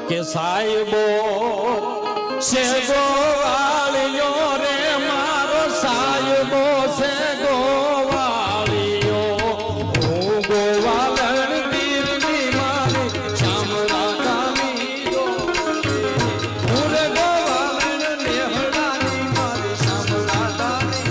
કે સાહેબો છે ગોવાળિયો રે મારો સાહેબો છે ગોવાળિયો હું ગોવાળણ વીરની મારી શામળાની હું રે ગોવાળણ નેહડાની મારી શામળાની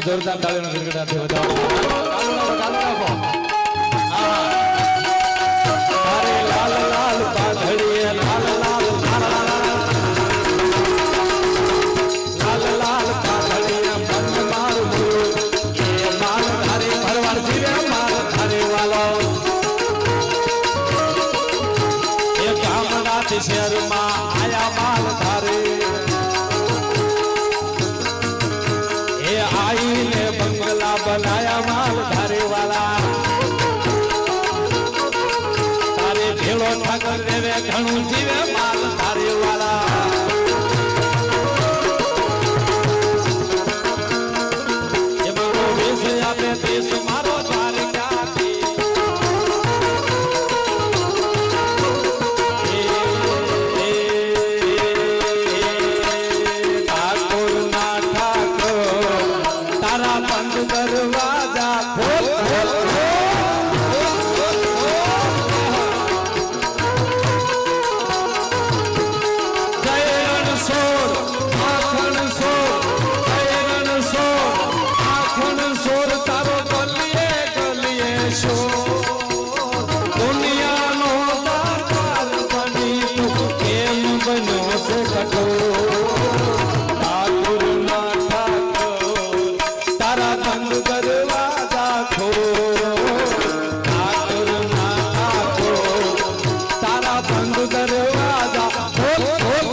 જોરદાર તાળીનો ગડગડાટથી વધાવો. ચાલુ રાખો. તારે લાલ લાલ પાઘડીએ લાલ લાલ લાલ લાલ પાઘડીએ મન મારું એ માલ ધારે ભરવાડ જીવે માલ ધારે વાલો એ ગામડાથી શહેરમાં આયા માલ ધારે એ આઈને બંગલા બનાયા માલ ધારે વાલા તારે ભેળો ઠાકર દેવે ઘણું જીવે માલ ધારે વાલા એ મારો વેશ આપે દેશ મારો દ્વારકાથી દરવાજા ખોલ ખોલ જયરણ સોર આખણ સોર જયરણ સોર આખણ સોર તારો ગલીએ ગલીએ સોર દુનિયાનો દાતાર બની તું કેમ બન્યો છે કઠોર દરવાજા તારા બંધ દરવાજા ખોલ ખોલ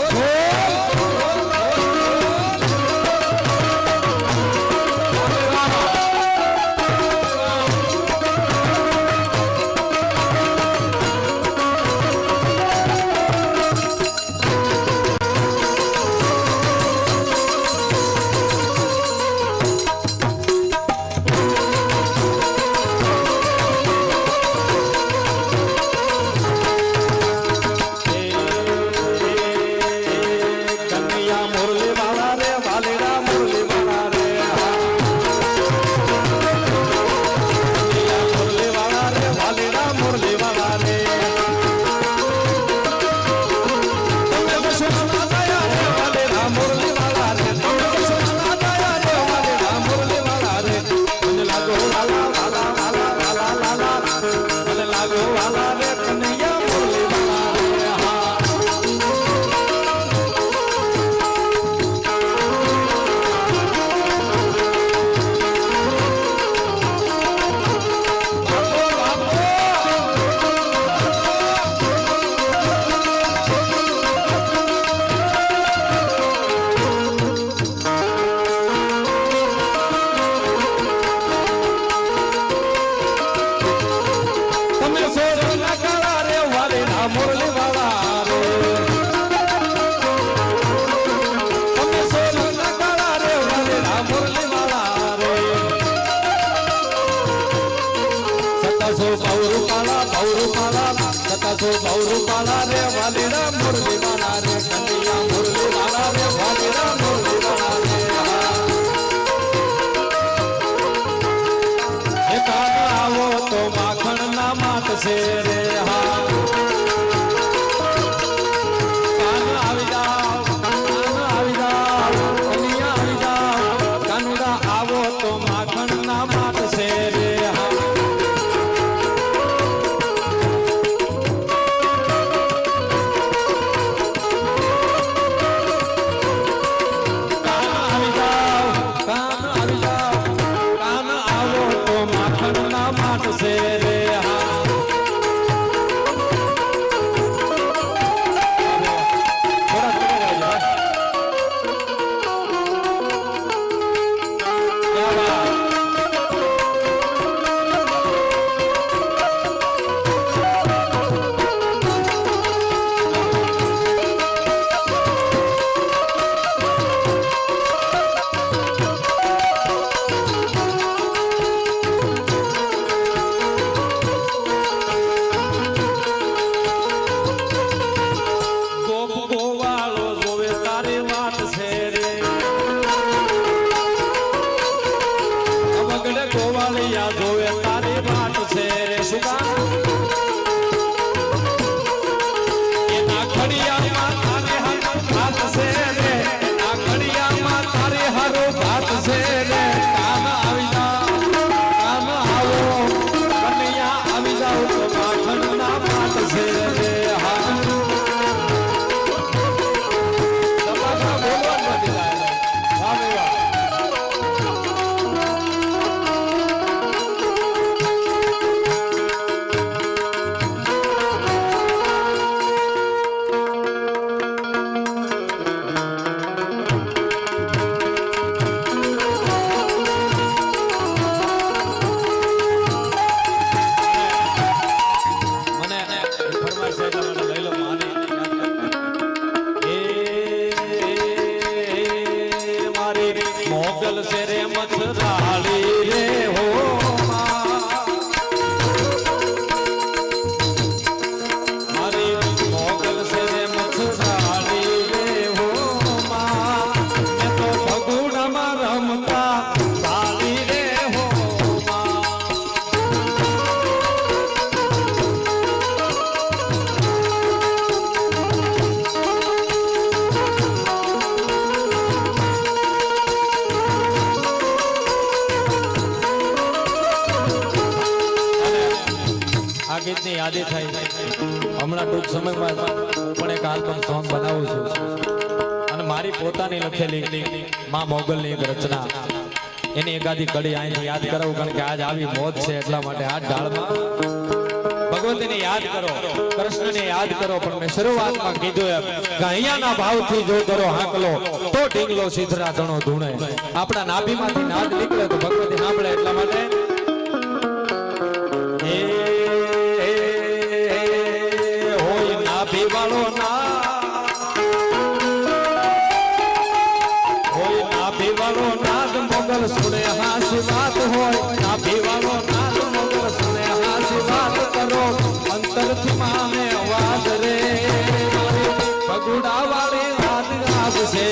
ભૌરૂપાલા રે વાલીડા મુરલી વાલા રે કનૈયા મુરલી વાલા રે વાલીડા મુરલી વાલા રે એ કાન આવો તો માખણ ના માટશે રે હા કાન આવી જાવ કનૈયા આવી જાવ કાનુડા આવો તો માખણ ના માટશે રે હા છે એટલા માટે લઈ લો માને એ મારી મોગલ છે રે મથરાળી રે હો મારી મોગલ છે રે મથરાળી રે હો મેં તો ભગુડામાં રમતા ભાળી રે હો આ ગીતની યાદી થઈ હમણાં ટૂંક સમયમાં પણ એક આલ્બમ સોંગ બનાવું છું અને મારી પોતાની લખેલી માં મોગલની એક રચના એની એકાદી કડી અહીંથી યાદ કરાવું કારણ કે આજ આવી મોત છે એટલા માટે આ ઢાળમાં ભગવતીને યાદ કરો કૃષ્ણને યાદ કરો પણ મેં શરૂઆતમાં કીધું એમ કે અહીંયાના ભાવથી જો કરો હાંકલો તો ઢીંગલો સીધરા ધણો ધૂણે આપણા નાભીમાંથી નાદ નીકળે તો ભગવતી સાંભળે એટલા માટે વાળો ના હોય નાભી વાળો નાદ મોગલ સુને હાસી વાત હોય નાભી વાળો નાદ મોગલ સુને હાસી વાત કરો અંતરથી માને અવાજ રે ભગુડા વાળી વાત આપશે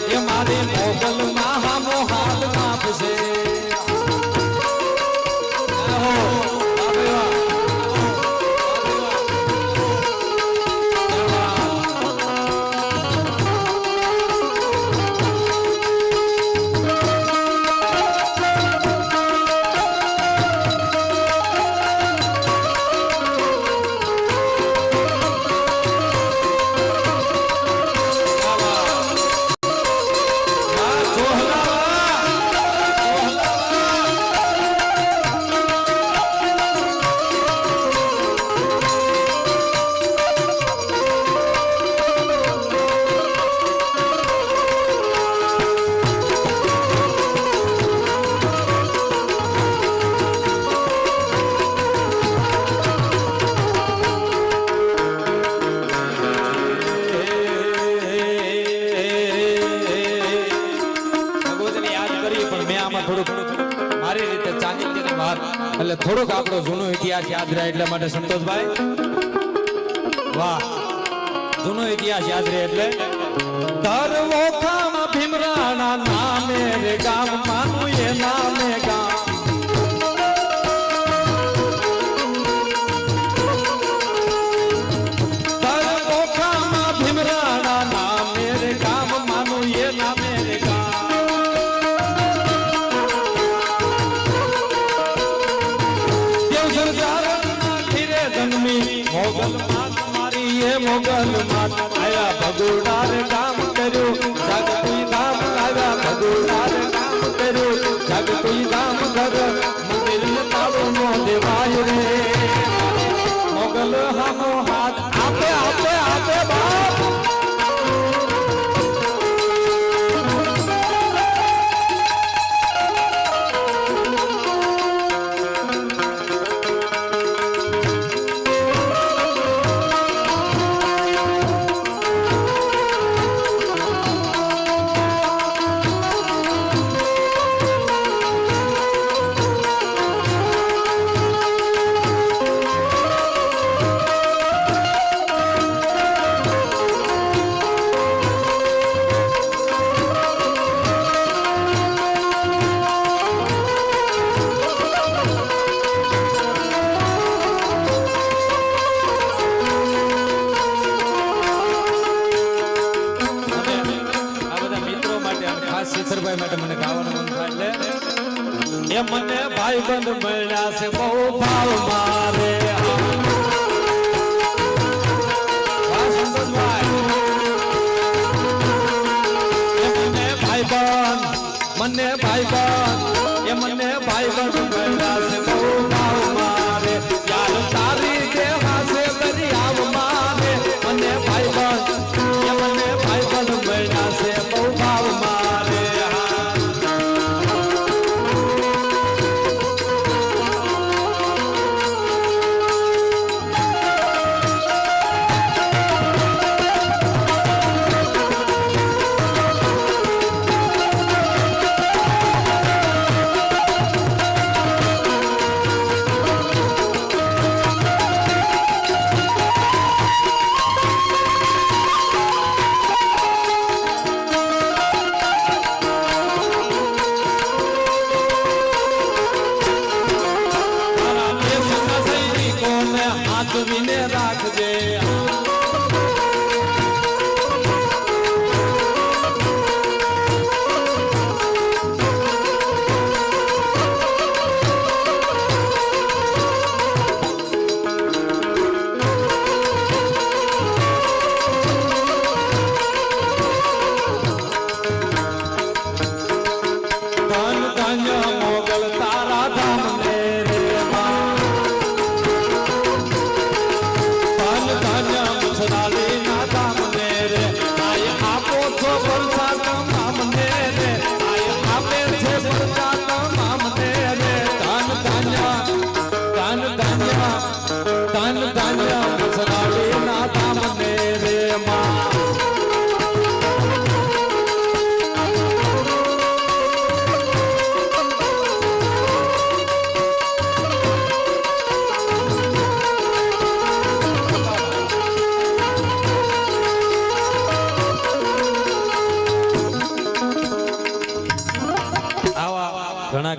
એ મારી મોગલ માં હામો હાથ આપશે મારી રીતે ચાંદીની વાત એટલે થોડોક આપણો જૂનો ઇતિહાસ યાદ રહે એટલા માટે સંતોષભાઈ વાહ જૂનો ઇતિહાસ યાદ રહે એટલે ધરવોખામાં ભીમરાણા નામે રે ગામ માનું એ નામે ગામ ધરવોખામાં ભીમરાણા નામે રે ગામ માનું એ નામે રે ગામ મોગલ માત મારી એ મોગલ માત આયા ભગુડાર કામ કર્યું જગતી ધામ આવ્યા ભગુડાર કામ કર્યું જગતી ધામ ઘર મંદિર તાળો નો દેવાય રે મોગલ હામો હાથ આપે આપે આપે બાપ એ મને ભાઈ બંધ મળ્યા છે બહુ ભાવ મારે મને ભાઈ બંધ એ મને ભાઈ બંધ મળ્યા છે બહુ ભાવ મારે યાર તારી દેવા છે કરી આવ મારે મને ભાઈ બંધ એ મને ભાઈ બંધ મળ્યા છે બહુ ભાવ મારે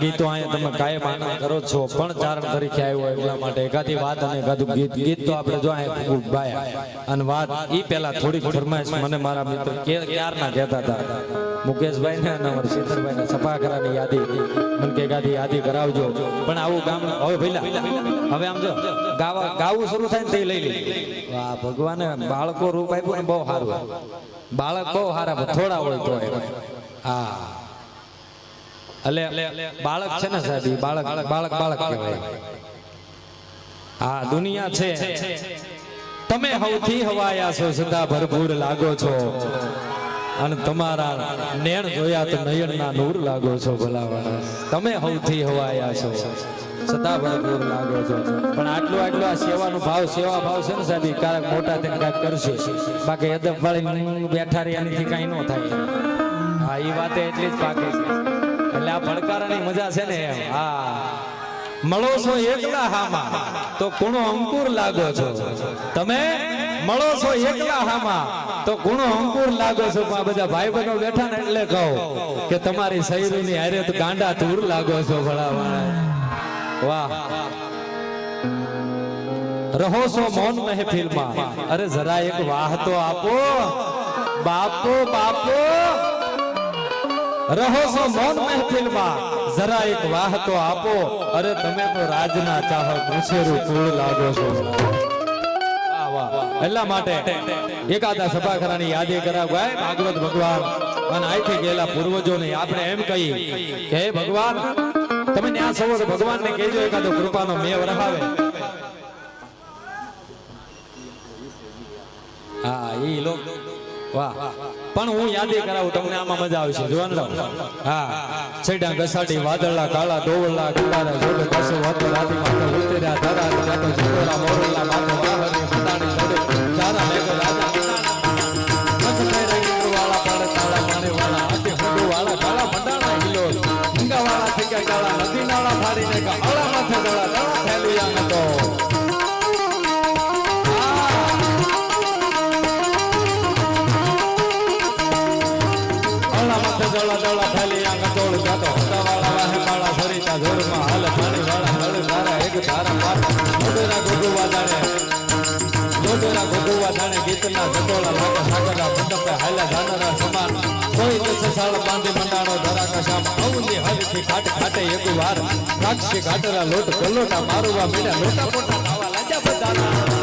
ગીતો અહીંયા તમે કાયમ આનંદ કરો છો પણ ચારણ તરીકે આવ્યો એટલા માટે એકાદી વાત અને એકાદું ગીત તો આપણે જો અહીંયા ગાયા અને વાત ઈ પહેલા થોડીક ફરમાઈશ મને મારા મિત્ર ક્યારના કહેતા હતા મુકેશભાઈ ને અને શીતરભાઈ ને સપાખરાની યાદી મને કે એકાદી યાદી કરાવજો પણ આવું ગામ હવે ભઈલા હવે આમ જો ગાવું શરૂ થાય ને તે લઈ લે વાહ ભગવાને બાળકો રૂપ આપ્યું ને બહુ સારું બાળક બહુ સારા થોડા હોય તો હા એટલે બાળક છે ને સાહેબ બાળક બાળક બાળક કહેવાય હા દુનિયા છે તમે સૌથી હવાયા છો સદા ભરપૂર લાગો છો અને તમારા નેણ જોયા તો નયનના નૂર લાગો છો ભલાવાળા તમે સૌથી હવાયા છો સદા ભરપૂર લાગો છો પણ આટલું આ સેવા ભાવ છે ને સાહેબ ક્યારેક મોટા તેને કાંઈક કરશે બાકી અદબ વાળી બેઠા રહી એનાથી કાંઈ ન થાય હા એ વાતે એટલી જ પાકે છે એટલે આ ભડકારાની મજા છે ને હા મળો છો એકલા હામાં તો કુણો અંકુર લાગો છો તમે મળો છો એકલા હામાં તો કુણો અંકુર લાગો છો પણ બધા ભાઈ બહેનો બેઠા ને એટલે કહો કે તમારી સૈરુની હારે તો ગાંડા ધૂર લાગો છો ભલાવાળા વાહ રહો છો મૌન મહેફિલમાં અરે જરા એક વાહ તો આપો બાપો રહો છો મૌન મહેફિલમાં જરા એક વાહ તો આપો અરે તમે તો રાજના ચાહક મુછેરું કુળ લાગો છો એટલા માટે એકાદા સભાખરાની યાદી કરાવાય ભાગવત ભગવાન અને અહીંથી ગયેલા પૂર્વજોને આપણે એમ કહી કે હે ભગવાન તમે ત્યાં સવો ભગવાનને કહેજો એકાદો કૃપાનો મેવ રહાવે હા ઈ લોક વાહ પણ હું યાદી કરાવું તમને આમાં મજા આવશે જોવાનું લો હા છેડા ગસાડી વાદળા કાળા ડોવળા ગુલારા જોડે કસો હતો રાતી માથે ઉતર્યા ધરા જાતો જીવોરા મોરલા માથે વાહની મતાણી જોડે તારા મેઘ રાજા મત મેરા ઇન્દ્રવાળા પાડે તાળા માને વાળા આતે હુડો વાળા કાળા મંડાણા હિલો હિંગા વાળા થઈ ગયા કાળા નદી નાળા ફાડીને કા આળા માથે દળા દળા ફેલિયા નતો દળા ફેલી આંગટોળ જાતો હતાવાળા વાહે માળા સરિતા જોરમાં હાલ પાણી વાળા નળ ધારા એક ધારા પાર મોઢેરા ગોગુવા જાણે ગીતના જટોળા લાગે સાગરના મંડપે હાલ્યા જાનરા સમાન કોઈ દસ સાળ બાંધી મંડાણો ધરા કશામ અવલી હરથી ખાટે એક વાર રાક્ષી ઘાટરા લોટ ગલોટા મારવા મેળા લોટા પોટા ખાવા લાજા બધાના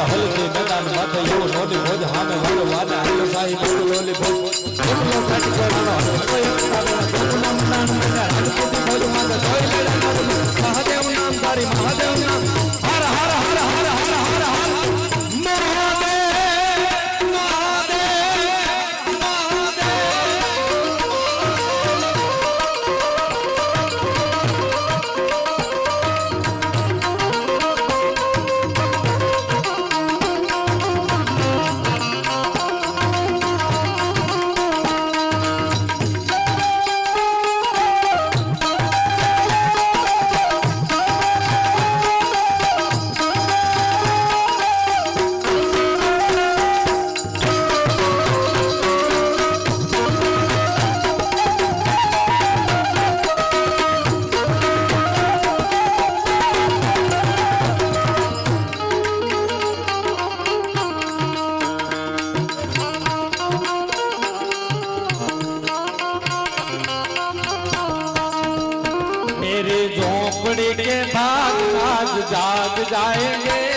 હલકી મેદાન માથે એવું નોડી ભોજ હામે વાળો વાદા હાલો સાહી બોલ લોલી ભોજ બોલો કાટી કોઈનો કોઈ સાબેના કોના મનાન મેદાન હલકી ભોજ માથે જોઈ લેડા નામ મહાદેવ નામ તારી મહાદેવ નામ હર હર હર હર હર હર હર पड़ी के भाग आज जाग जाएंगे